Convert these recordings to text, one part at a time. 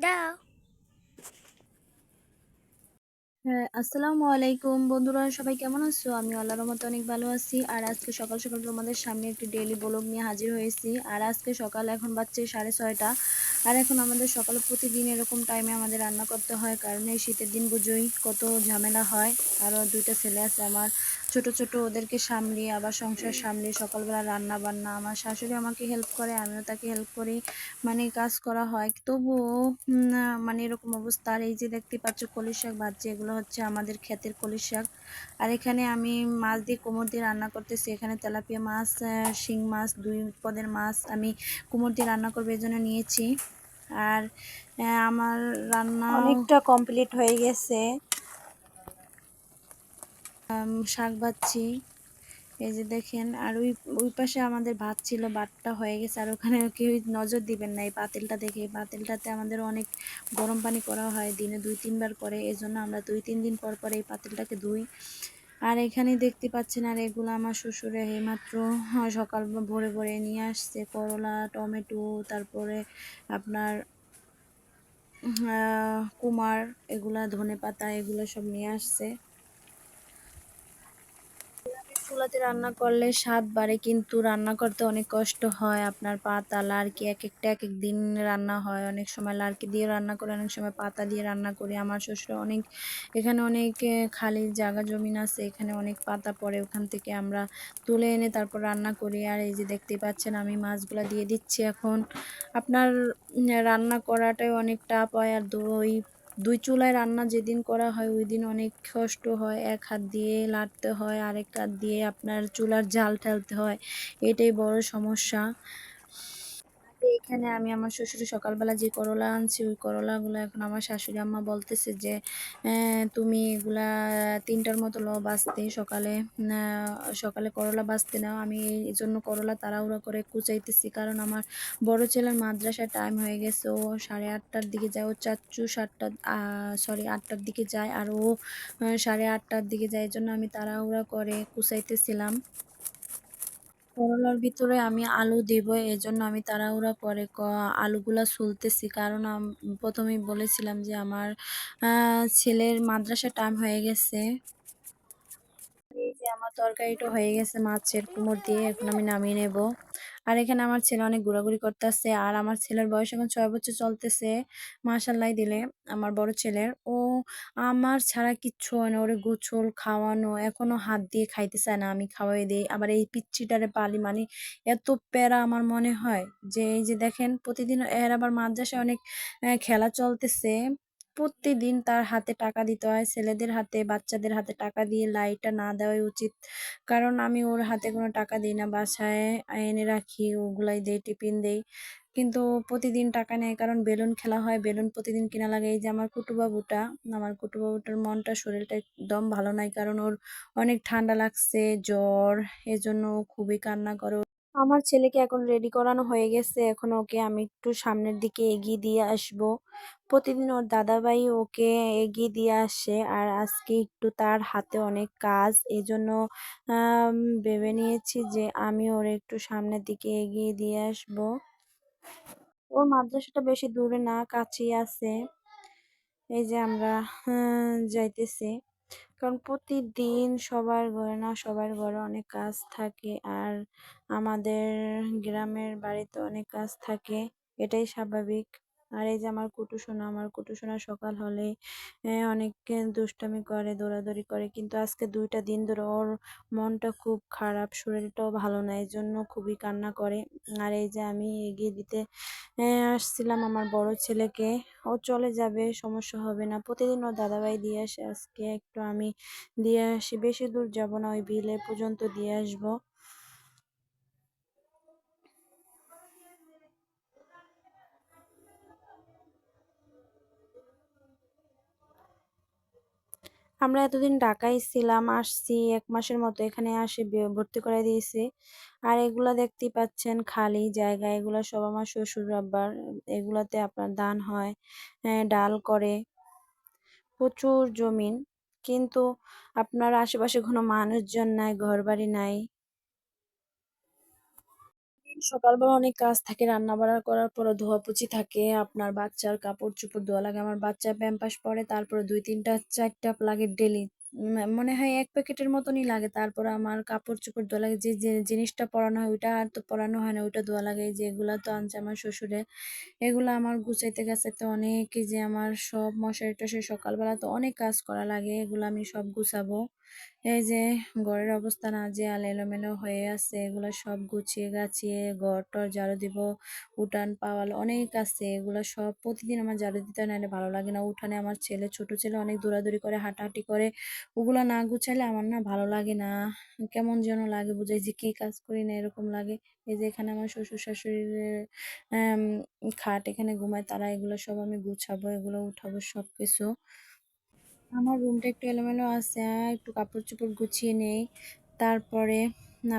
দাও। হ্যাঁ, আসসালামু আলাইকুম বন্ধুরা, সবাই কেমন আছো? আমি আল্লাহর রহমতে অনেক ভালো আছি। আর আজকে সকাল সকাল তোমাদের সামনে একটি ডেইলি ব্লগ নিয়ে হাজির হয়েছি। আর আজকে সকাল এখন বাজছে 6:30। আর এখন আমাদের সকালে প্রতিদিন এরকম টাইমে আমাদের রান্না করতে হয়, কারণ এই শীতের দিন বুঝোই কত ঝামেলা হয়। আরও দুইটা ছেলে আছে আমার, ছোট ছোট, ওদেরকে সামলিয়ে আবার সংসার সামলিয়ে সকালবেলা রান্না বান্না। আমার শাশুড়ি আমাকে হেল্প করে, আমিও তাকে হেল্প করি, মানে কাজ করা হয়। তবুও মানে এরকম অবস্থা। আর এই যে দেখতে পাচ্ছ কলির শাক ভাজছে, এগুলো হচ্ছে আমাদের ক্ষেতের কলির শাক। আর এখানে আমি মাছ দিয়ে কুমড় দিয়ে রান্না করতেছি। এখানে তেলাপিয়া মাছ, শিং মাছ, দুই পদের মাছ আমি কুমড় দিয়ে রান্না করবো এই জন্য নিয়েছি। আর আমার রান্না অনেকটা কমপ্লিট হয়ে গেছে। শাক ভাজছি, এই যে দেখেন। আর ওই ওই পাশে আমাদের ভাত ছিল, ভাতটা হয়ে গেছে। আর ওখানে কেউ নজর দিবেন না এই পাতিলটা দেখে। এই পাতিলটাতে আমাদের অনেক গরম পানি করা হয়, দিনে 2-3 বার করে। এই জন্য আমরা 2-3 দিন পর পর এই পাতিলটাকে ধুই। আর এখানে দেখতে পাচ্ছেন, আর এগুলো আমার শ্বশুরে এইমাত্র সকাল ভোরে ভোরে নিয়ে আসছে করলা, টমেটো, তারপরে আপনার কুমার, এগুলা ধনে পাতা, এগুলো সব নিয়ে আসছে। চুলাতে রান্না করলে স্বাদ বাড়ে, কিন্তু রান্না করতে অনেক কষ্ট হয়। আপনার পাতা লার্কি এক একটা এক এক দিন রান্না হয়। অনেক সময় লার্কি দিয়ে রান্না করে, অনেক সময় পাতা দিয়ে রান্না করি। আমার শ্বশুর অনেক, এখানে অনেক খালি জায়গা জমিন আছে, এখানে অনেক পাতা পড়ে, ওখান থেকে আমরা তুলে এনে তারপর রান্না করি। আর এই যে দেখতেই পাচ্ছেন আমি মাছগুলা দিয়ে দিচ্ছি এখন। আপনার রান্না করাটাই অনেক টাফ হয়। আর দুই চুলায় রান্না যেদিন করা হয় ওই দিন অনেক কষ্ট হয়। এক হাত দিয়ে লাড়তে হয়, আরেক হাত দিয়ে আপনার চুলার জাল ঠেলতে হয়, এটাই বড় সমস্যা। এখানে আমি আমার শ্বশুর সকালবেলা যে করলা আনছি, ওই করলাগুলো এখন আমার শাশুড়ি আম্মা বলতেছে যে তুমি এগুলা 3টার মতো বাজতে সকালে, সকালে করলা বাজতে নাও। আমি এই জন্য করলা তাড়াহুড়া করে কুচাইতেছি, কারণ আমার বড় ছেলের মাদ্রাসার টাইম হয়ে গেছে। ও 8:30টার দিকে যায়, ও চাচ্চু 8টার দিকে যায়, আর ও 8:30টার দিকে যায়। এই জন্য আমি তাড়াহুড়া করে কুচাইতেছিলাম। করলার ভিতরে আমি আলু দিব, এজন্য আমি তাড়াহুড়া করে আলুগুলা ছুলতেছি, কারণ প্রথমেই বলেছিলাম যে আমার ছেলের মাদ্রাসা টাইম হয়ে গেছে। এই যে আমার তরকারিটা হয়ে গেছে মাছের কুমড় দিয়ে, এখন আমি নামিয়ে নেব। আর এখানে আমার ছেলে অনেক ঘোরাঘুরি করতেছে। আর আমার ছেলের বয়স এখন 6 বছর চলতেছে, মাশাল্লাহ দিলে। আমার বড় ছেলের, ও আমার ছাড়া কিচ্ছু হয় না। ওরে গোছল খাওয়ানো, এখনো হাত দিয়ে খাইতে চায় না, আমি খাওয়াই দিই। আবার এই পিচ্চিটারে পালি, মানে এত প্যারা আমার মনে হয়। যে এই যে দেখেন প্রতিদিন এর আবার মাদ্রাসায় অনেক খেলা চলতেছে, প্রতিদিন তার হাতে টাকা দিতে হয়। ছেলেদের হাতে, বাচ্চাদের হাতে টাকা দিয়ে লাইটা না দেওয়াই উচিত, কারণ আমি ওর হাতে কোনো টাকা দিই না, বাসায় এনে রাখি, ওগুলাই দেই, টিফিন দেই। কিন্তু প্রতিদিন টাকা নেয়, কারণ বেলুন খেলা হয়, বেলুন প্রতিদিন কিনা লাগে। এই যে আমার কুটুবাবুটার মনটা, শরীরটা একদম ভালো নাই, কারণ ওর অনেক ঠান্ডা লাগছে, জ্বর, এজন্য ও খুবই কান্না করে। আমার ছেলেকে এখন রেডি করানো হয়ে গেছে, এখন ওকে আমি একটু সামনের দিকে এগিয়ে দিয়ে আসব। প্রতিদিন ওর দাদাভাই ওকে এগিয়ে দিয়ে আসে, আর আজকে একটু তার হাতে অনেক কাজ, এজন্য ভেবে নিয়েছি যে আমি ওর একটু সামনের দিকে এগিয়ে দিয়ে আসব। ওর মাদ্রাসাটা বেশি দূরে না, কাছেই আছে। এই যে আমরা যাইতেছি, কারণ প্রতিদিন সবার ঘরে না, সবার ঘরে অনেক কাজ থাকে। আর আমাদের গ্রামের বাড়িতে অনেক কাজ থাকে, এটাই স্বাভাবিক। আর এই যে আমার কুটু সোনা সকাল হলে অনেক দুষ্টামি করে, দৌড়াদৌড়ি করে, কিন্তু আজকে 2টা দিন ধরে ওর মনটা খুব খারাপ, শরীরটাও ভালো না, এই জন্য খুবই কান্না করে। আর এই যে আমি এগিয়ে দিতে আসছিলাম আমার বড় ছেলেকে। ও চলে যাবে, সমস্যা হবে না, প্রতিদিন ওর দাদাভাই দিয়ে আসে, আজকে একটু আমি দিয়ে আসি। বেশি দূর যাব না, ওই বিলে পর্যন্ত দিয়ে আসবো। আমরা এতদিন ঢাকায় ছিলাম, আসছি 1 মাসের মতো, এখানে আসি ভর্তি করে দিয়েছি। আর এগুলা দেখতেই পাচ্ছেন খালি জায়গা, এগুলা সব আমার শ্বশুর আব্বার। এগুলাতে আপনার ধান হয়, ডাল করে, প্রচুর জমিন, কিন্তু আপনার আশেপাশে কোনো মানুষজন নাই, ঘরবাড়ি নাই। সকালবেলা অনেক কাজ থাকে, রান্না বাড়া করার পরে ধোয়াপুচি থাকে, আপনার বাচ্চার কাপড় চোপড় ধোয়া লাগে, আমার বাচ্চা প্যাম্পাস পরে, তারপরে 2 3 4টা লাগে ডেলি, মনে হয় 1 প্যাকেটের মতনই লাগে। তারপরে আমার কাপড় চোপড় ধোয়া লাগে, যে যে জিনিসটা পরানো হয় ওইটা আর তো পরানো হয় না, ওইটা ধোয়া লাগে। এই যে এগুলা তো আনছে আমার শ্বশুরে, এগুলো আমার গুছাইতে গাছাইতে অনেক, এই যে আমার সব মশারি টশারি সকালবেলা তো অনেক কাজ করা লাগে, এগুলো আমি সব গুছাবো। এই যে ঘরের অবস্থা নাজেহাল, এলোমেলো হয়ে আছে, এগুলো সব গুছিয়ে গাছিয়ে ঘর টর ঝাড়ু দিব। উঠান পাওয়াল অনেক আছে, এগুলো সব প্রতিদিন আমার ঝাড়ু দিতে হয়, নাহলে ভালো লাগে না। উঠানে আমার ছেলে, ছোট ছেলে অনেক দৌড়াদৌড়ি করে, হাঁটাহাঁটি করে, ওগুলো না গুছাইলে আমার না ভালো লাগে না, কেমন যেন লাগে, বুঝাই যে কি কাজ করি না এরকম লাগে। এই যে এখানে আমার শ্বশুর শাশুড়ির আম, খাট, এখানে ঘুমায় তারা, এগুলো সব আমি গুছাবো, এগুলো উঠাবো সব কিছু। আমার রুমটা একটু এলোমেলো আছে, একটু কাপড় চোপড় গুছিয়ে নেই। তারপরে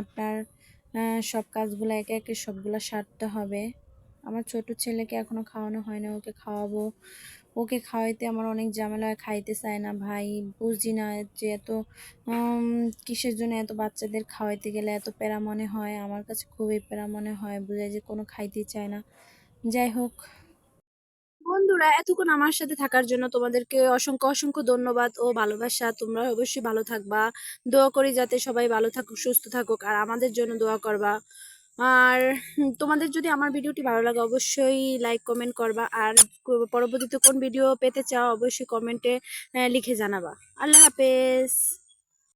আপনার সব কাজগুলো একে একে সবগুলো সারতে হবে। আমার ছোট ছেলেকে এখনো খাওয়ানো হয় না, ওকে খাওয়াবো। ওকে খাওয়াইতে আমার অনেক ঝামেলা হয়, খাইতে চায় না ভাই। বুঝি না যে এত কিসের জন্য এত বাচ্চাদের খাওয়াইতে গেলে এত প্যারা মনে হয়, আমার কাছে খুবই প্যারা মনে হয়, বুঝাই যে কোনো খাইতেই চায় না। যাই হোক বন্ধুরা, এতক্ষণ আমার সাথে থাকার জন্য তোমাদেরকে অসংখ্য অসংখ্য ধন্যবাদ ও ভালোবাসা। তোমরা অবশ্যই ভালো থাকবা, দোয়া করি যাতে সবাই ভালো থাকুক, সুস্থ থাকুক, আর আমাদের জন্য দোয়া করবা। আর তোমাদের যদি আমার ভিডিওটি ভালো লাগে অবশ্যই লাইক কমেন্ট করবা, আর পরবর্তীতে কোন ভিডিও পেতে চাও অবশ্যই কমেন্টে লিখে জানাবা। আল্লাহ হাফেজ।